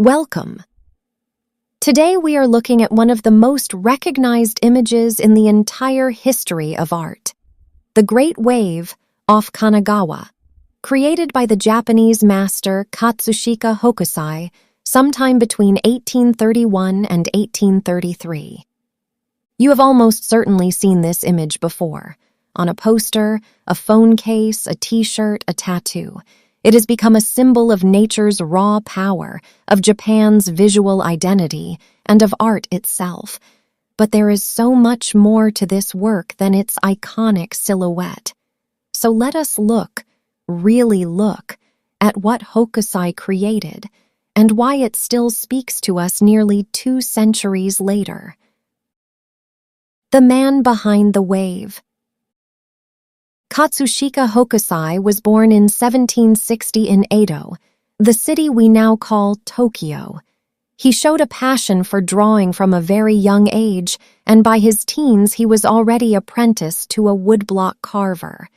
Welcome. Today we are looking at one of the most recognized images in the entire history of art. The Great Wave off Kanagawa, created by the Japanese master Katsushika Hokusai sometime between 1831 and 1833. You have almost certainly seen this image before, on a poster, a phone case, a t-shirt, a tattoo. It has become a symbol of nature's raw power, of Japan's visual identity, and of art itself. But there is so much more to this work than its iconic silhouette. So let us look, really look, at what Hokusai created, and why it still speaks to us nearly 2 centuries later. The man behind the wave. Katsushika Hokusai was born in 1760 in Edo, the city we now call Tokyo. He showed a passion for drawing from a very young age, and by his teens he was already apprenticed to a woodblock carver.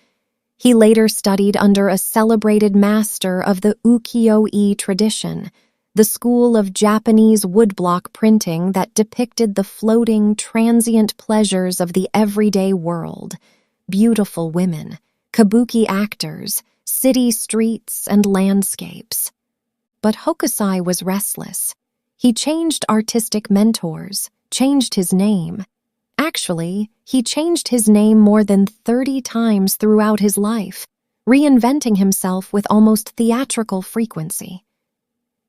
He later studied under a celebrated master of the ukiyo-e tradition, the school of Japanese woodblock printing that depicted the floating, transient pleasures of the everyday world. Beautiful women, kabuki actors, city streets, and landscapes. But Hokusai was restless. He changed artistic mentors, changed his name. Actually, he changed his name more than 30 times throughout his life, reinventing himself with almost theatrical frequency.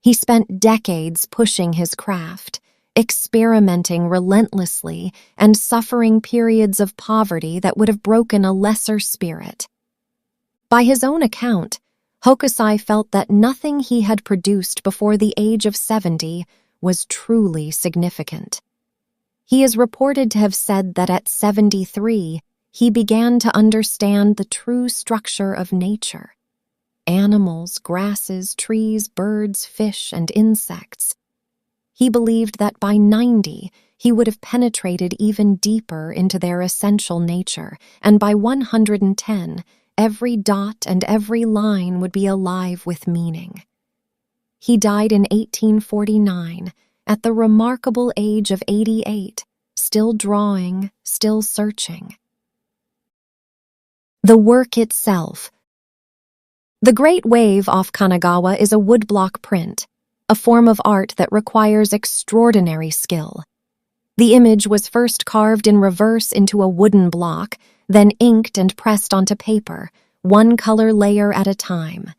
He spent decades pushing his craft, experimenting relentlessly and suffering periods of poverty that would have broken a lesser spirit. By his own account, Hokusai felt that nothing he had produced before the age of 70 was truly significant. He is reported to have said that at 73, he began to understand the true structure of nature. Animals, grasses, trees, birds, fish, and insects. He believed that by 90, he would have penetrated even deeper into their essential nature, and by 110, every dot and every line would be alive with meaning. He died in 1849, at the remarkable age of 88, still drawing, still searching. The work itself. The Great Wave off Kanagawa is a woodblock print, a form of art that requires extraordinary skill. The image was first carved in reverse into a wooden block, then inked and pressed onto paper, one color layer at a time.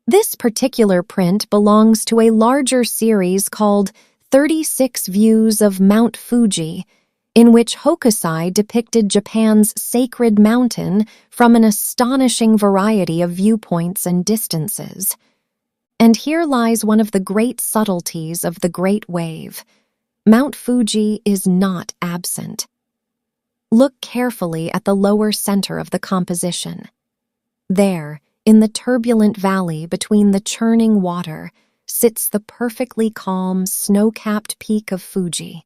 This particular print belongs to a larger series called 36 Views of Mount Fuji, in which Hokusai depicted Japan's sacred mountain from an astonishing variety of viewpoints and distances. And here lies one of the great subtleties of the Great Wave. Mount Fuji is not absent. Look carefully at the lower center of the composition. There, in the turbulent valley between the churning water, sits the perfectly calm, snow-capped peak of Fuji.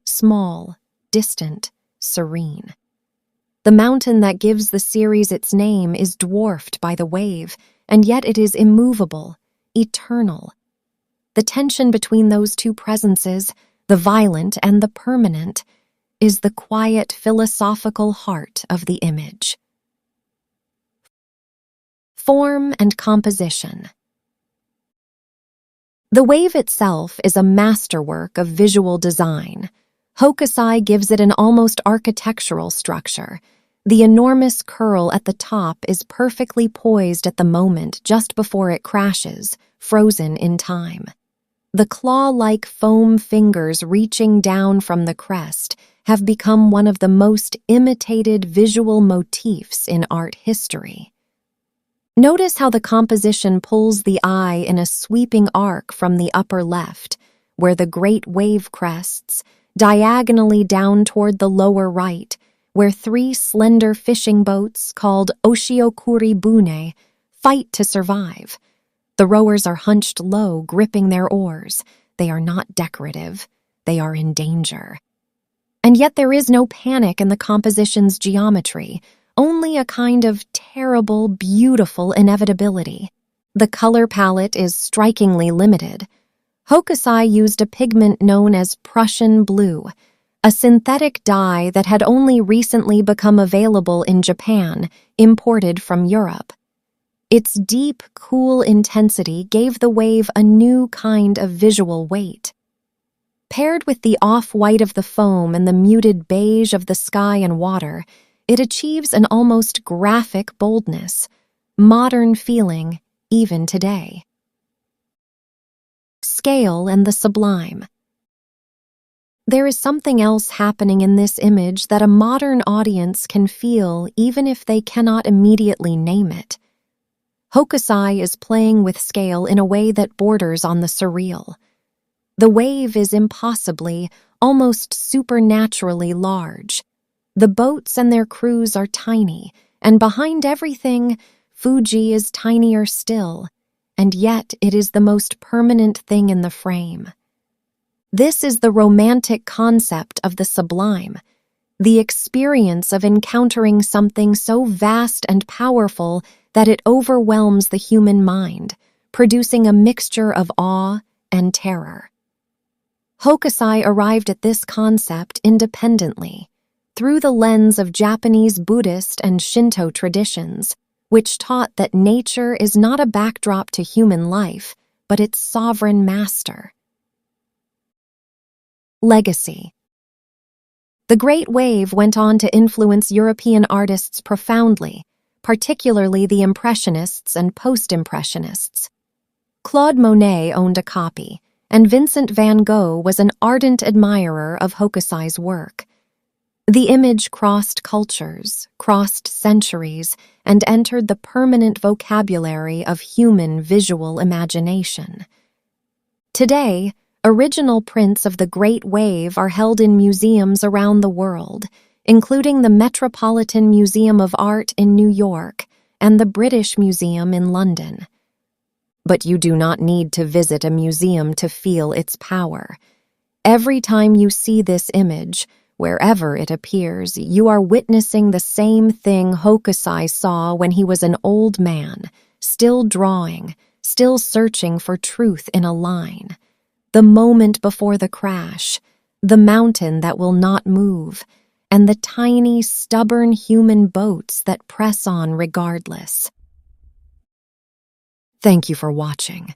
Small, distant, serene. The mountain that gives the series its name is dwarfed by the wave, and yet it is immovable, eternal. The tension between those two presences, the violent and the permanent, is the quiet philosophical heart of the image. Form and composition. The wave itself is a masterwork of visual design. Hokusai gives it an almost architectural structure. The enormous curl at the top is perfectly poised at the moment just before it crashes, frozen in time. The claw-like foam fingers reaching down from the crest have become one of the most imitated visual motifs in art history. Notice how the composition pulls the eye in a sweeping arc from the upper left, where the great wave crests, diagonally down toward the lower right, where 3 slender fishing boats called oshiokuri bune fight to survive. The rowers are hunched low, gripping their oars. They are not decorative. They are in danger. And yet there is no panic in the composition's geometry, only a kind of terrible, beautiful inevitability. The color palette is strikingly limited. Hokusai used a pigment known as Prussian blue, a synthetic dye that had only recently become available in Japan, imported from Europe. Its deep, cool intensity gave the wave a new kind of visual weight. Paired with the off-white of the foam and the muted beige of the sky and water, it achieves an almost graphic boldness, modern feeling even today. Scale and the sublime. There is something else happening in this image that a modern audience can feel even if they cannot immediately name it. Hokusai is playing with scale in a way that borders on the surreal. The wave is impossibly, almost supernaturally large. The boats and their crews are tiny, and behind everything, Fuji is tinier still, and yet it is the most permanent thing in the frame. This is the romantic concept of the sublime, the experience of encountering something so vast and powerful that it overwhelms the human mind, producing a mixture of awe and terror. Hokusai arrived at this concept independently, through the lens of Japanese Buddhist and Shinto traditions, which taught that nature is not a backdrop to human life, but its sovereign master. Legacy. The Great Wave went on to influence European artists profoundly, particularly the Impressionists and Post-Impressionists. Claude Monet owned a copy, and Vincent van Gogh was an ardent admirer of Hokusai's work. The image crossed cultures, crossed centuries, and entered the permanent vocabulary of human visual imagination. Today, original prints of the Great Wave are held in museums around the world, including the Metropolitan Museum of Art in New York and the British Museum in London. But you do not need to visit a museum to feel its power. Every time you see this image, wherever it appears, you are witnessing the same thing Hokusai saw when he was an old man, still drawing, still searching for truth in a line. The moment before the crash, the mountain that will not move, and the tiny, stubborn human boats that press on regardless. Thank you for watching.